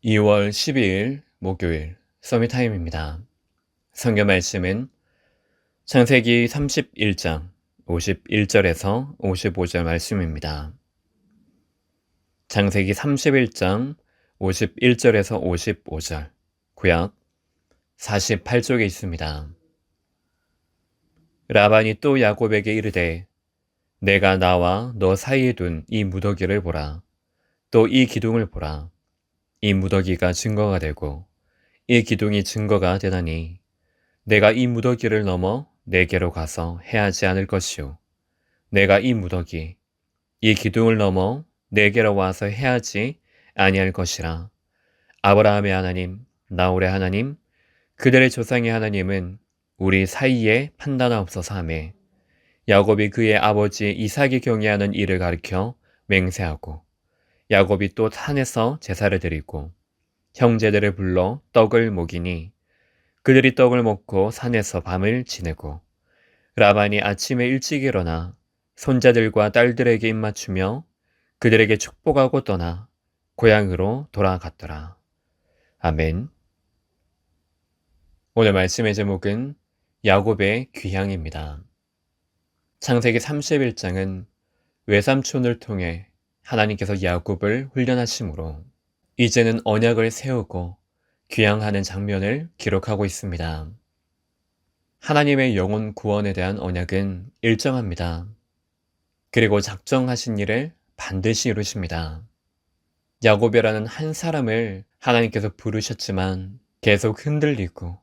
2월 12일 목요일 서밋타임입니다. 성경 말씀은 창세기 31장 51절에서 55절 말씀입니다. 창세기 31장 51절에서 55절, 구약 48쪽에 있습니다. 라반이 또 야곱에게 이르되 내가 나와 너 사이에 둔 이 무더기를 보라. 또 이 기둥을 보라. 이 무더기가 증거가 되고 이 기둥이 증거가 되나니 내가 이 무더기를 넘어 내게로 가서 해하지 않을 것이요 내가 이 무더기 이 기둥을 넘어 내게로 와서 해하지 아니할 것이라. 아브라함의 하나님, 나홀의 하나님, 그들의 조상의 하나님은 우리 사이에 판단하옵소서 하매 야곱이 그의 아버지 이삭이 경외하는 일을 가리켜 맹세하고 야곱이 또 산에서 제사를 드리고 형제들을 불러 떡을 먹이니 그들이 떡을 먹고 산에서 밤을 지내고 라반이 아침에 일찍 일어나 손자들과 딸들에게 입맞추며 그들에게 축복하고 떠나 고향으로 돌아갔더라. 아멘. 오늘 말씀의 제목은 야곱의 귀향입니다. 창세기 31장은 외삼촌을 통해 하나님께서 야곱을 훈련하심으로 이제는 언약을 세우고 귀향하는 장면을 기록하고 있습니다. 하나님의 영혼 구원에 대한 언약은 일정합니다. 그리고 작정하신 일을 반드시 이루십니다. 야곱이라는 한 사람을 하나님께서 부르셨지만 계속 흔들리고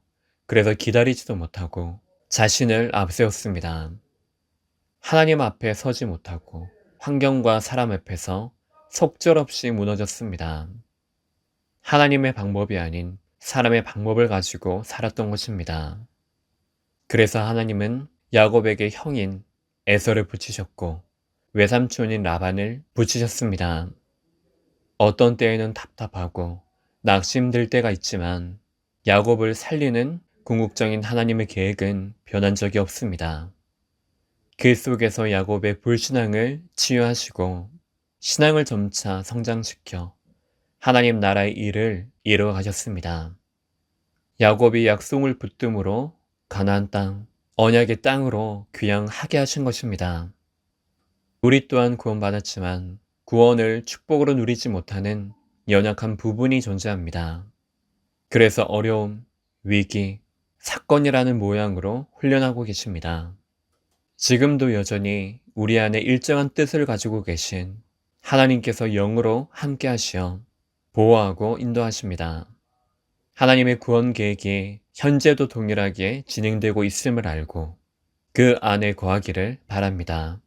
그래서 기다리지도 못하고 자신을 앞세웠습니다. 하나님 앞에 서지 못하고 환경과 사람 앞에서 속절없이 무너졌습니다. 하나님의 방법이 아닌 사람의 방법을 가지고 살았던 것입니다. 그래서 하나님은 야곱에게 형인 에서를 붙이셨고 외삼촌인 라반을 붙이셨습니다. 어떤 때에는 답답하고 낙심될 때가 있지만 야곱을 살리는 궁극적인 하나님의 계획은 변한 적이 없습니다. 그 속에서 야곱의 불신앙을 치유하시고 신앙을 점차 성장시켜 하나님 나라의 일을 이루어 가셨습니다. 야곱이 약속을 붙듦으로 가나안 땅, 언약의 땅으로 귀향하게 하신 것입니다. 우리 또한 구원받았지만 구원을 축복으로 누리지 못하는 연약한 부분이 존재합니다. 그래서 어려움, 위기, 사건이라는 모양으로 훈련하고 계십니다. 지금도 여전히 우리 안에 일정한 뜻을 가지고 계신 하나님께서 영으로 함께 하시어 보호하고 인도하십니다. 하나님의 구원 계획이 현재도 동일하게 진행되고 있음을 알고 그 안에 거하기를 바랍니다.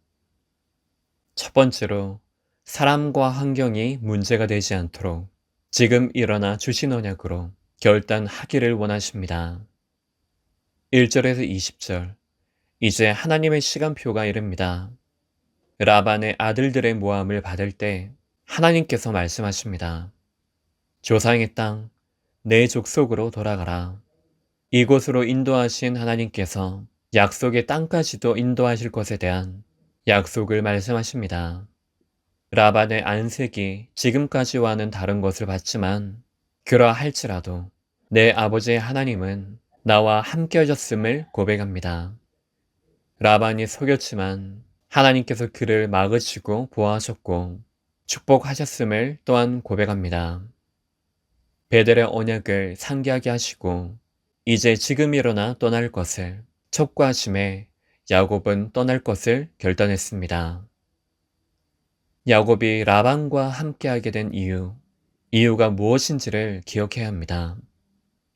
첫 번째로 사람과 환경이 문제가 되지 않도록 지금 일어나 주신 언약으로 결단하기를 원하십니다. 1절에서 20절, 이제 하나님의 시간표가 이릅니다. 라반의 아들들의 모함을 받을 때 하나님께서 말씀하십니다. 조상의 땅, 내 족속으로 돌아가라. 이곳으로 인도하신 하나님께서 약속의 땅까지도 인도하실 것에 대한 약속을 말씀하십니다. 라반의 안색이 지금까지와는 다른 것을 봤지만 그러할지라도 내 아버지의 하나님은 나와 함께 하셨음을 고백합니다. 라반이 속였지만 하나님께서 그를 막으시고 보호하셨고 축복하셨음을 또한 고백합니다. 베델의 언약을 상기하게 하시고 이제 지금 일어나 떠날 것을 촉구하심에 야곱은 떠날 것을 결단했습니다. 야곱이 라반과 함께하게 된 이유가 무엇인지를 기억해야 합니다.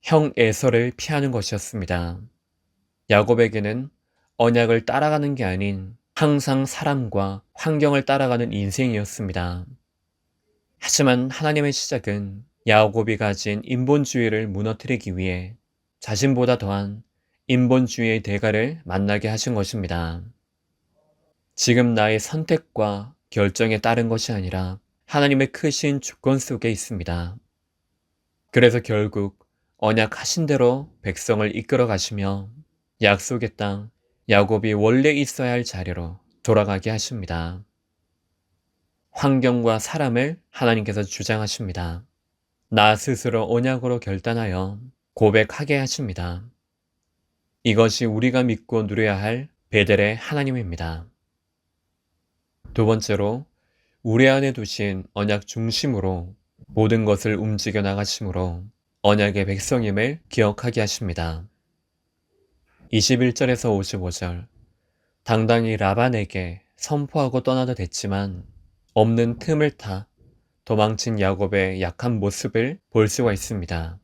형 에서를 피하는 것이었습니다. 야곱에게는 언약을 따라가는 게 아닌 항상 사람과 환경을 따라가는 인생이었습니다. 하지만 하나님의 시작은 야곱이 가진 인본주의를 무너뜨리기 위해 자신보다 더한 인본주의의 대가를 만나게 하신 것입니다. 지금 나의 선택과 결정에 따른 것이 아니라 하나님의 크신 주권 속에 있습니다. 그래서 결국 언약하신 대로 백성을 이끌어 가시며 약속의 땅, 야곱이 원래 있어야 할 자리로 돌아가게 하십니다. 환경과 사람을 하나님께서 주장하십니다. 나 스스로 언약으로 결단하여 고백하게 하십니다. 이것이 우리가 믿고 누려야 할 베델의 하나님입니다. 두 번째로 우리 안에 두신 언약 중심으로 모든 것을 움직여 나가심으로 언약의 백성임을 기억하게 하십니다. 21절에서 55절 당당히 라반에게 선포하고 떠나도 됐지만 없는 틈을 타 도망친 야곱의 약한 모습을 볼 수가 있습니다.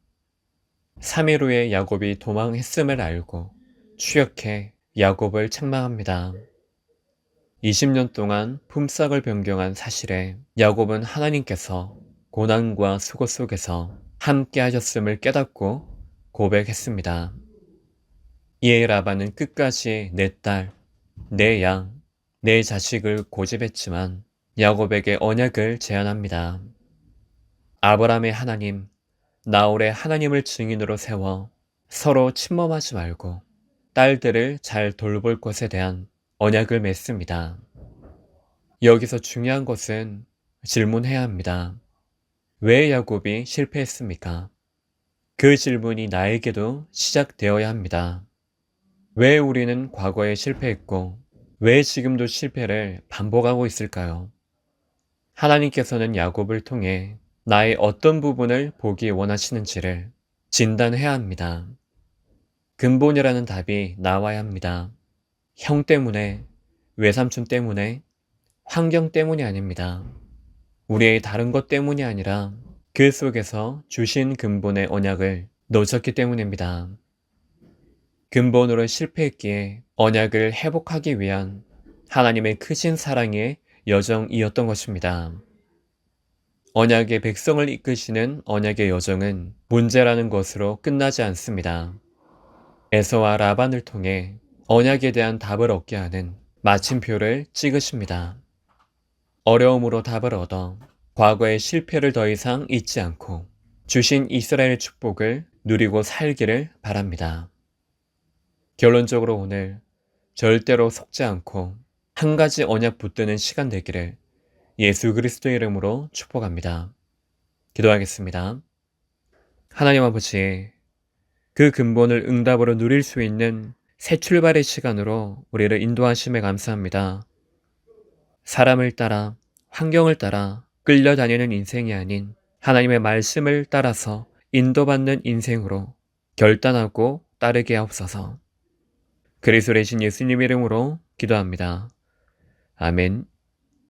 3일 후에 야곱이 도망했음을 알고 추격해 야곱을 책망합니다. 20년 동안 품삯을 변경한 사실에 야곱은 하나님께서 고난과 수고 속에서 함께 하셨음을 깨닫고 고백했습니다. 이에 라반은 끝까지 내 딸, 내 양, 내 자식을 고집했지만 야곱에게 언약을 제안합니다. 아브라함의 하나님, 나홀의 하나님을 증인으로 세워 서로 침범하지 말고 딸들을 잘 돌볼 것에 대한 언약을 맺습니다. 여기서 중요한 것은 질문해야 합니다. 왜 야곱이 실패했습니까? 그 질문이 나에게도 시작되어야 합니다. 왜 우리는 과거에 실패했고 왜 지금도 실패를 반복하고 있을까요? 하나님께서는 야곱을 통해 나의 어떤 부분을 보기 원하시는지를 진단해야 합니다. 근본이라는 답이 나와야 합니다. 형 때문에, 외삼촌 때문에, 환경 때문이 아닙니다. 우리의 다른 것 때문이 아니라 그 속에서 주신 근본의 언약을 놓쳤기 때문입니다. 근본으로 실패했기에 언약을 회복하기 위한 하나님의 크신 사랑의 여정이었던 것입니다. 언약의 백성을 이끄시는 언약의 여정은 문제라는 것으로 끝나지 않습니다. 에서와 라반을 통해 언약에 대한 답을 얻게 하는 마침표를 찍으십니다. 어려움으로 답을 얻어 과거의 실패를 더 이상 잊지 않고 주신 이스라엘 축복을 누리고 살기를 바랍니다. 결론적으로 오늘 절대로 속지 않고 한 가지 언약 붙드는 시간 되기를 예수 그리스도의 이름으로 축복합니다. 기도하겠습니다. 하나님 아버지, 그 근본을 응답으로 누릴 수 있는 새 출발의 시간으로 우리를 인도하심에 감사합니다. 사람을 따라, 환경을 따라 끌려다니는 인생이 아닌 하나님의 말씀을 따라서 인도받는 인생으로 결단하고 따르게 하옵소서. 그리스도 되신 예수님 이름으로 기도합니다. 아멘.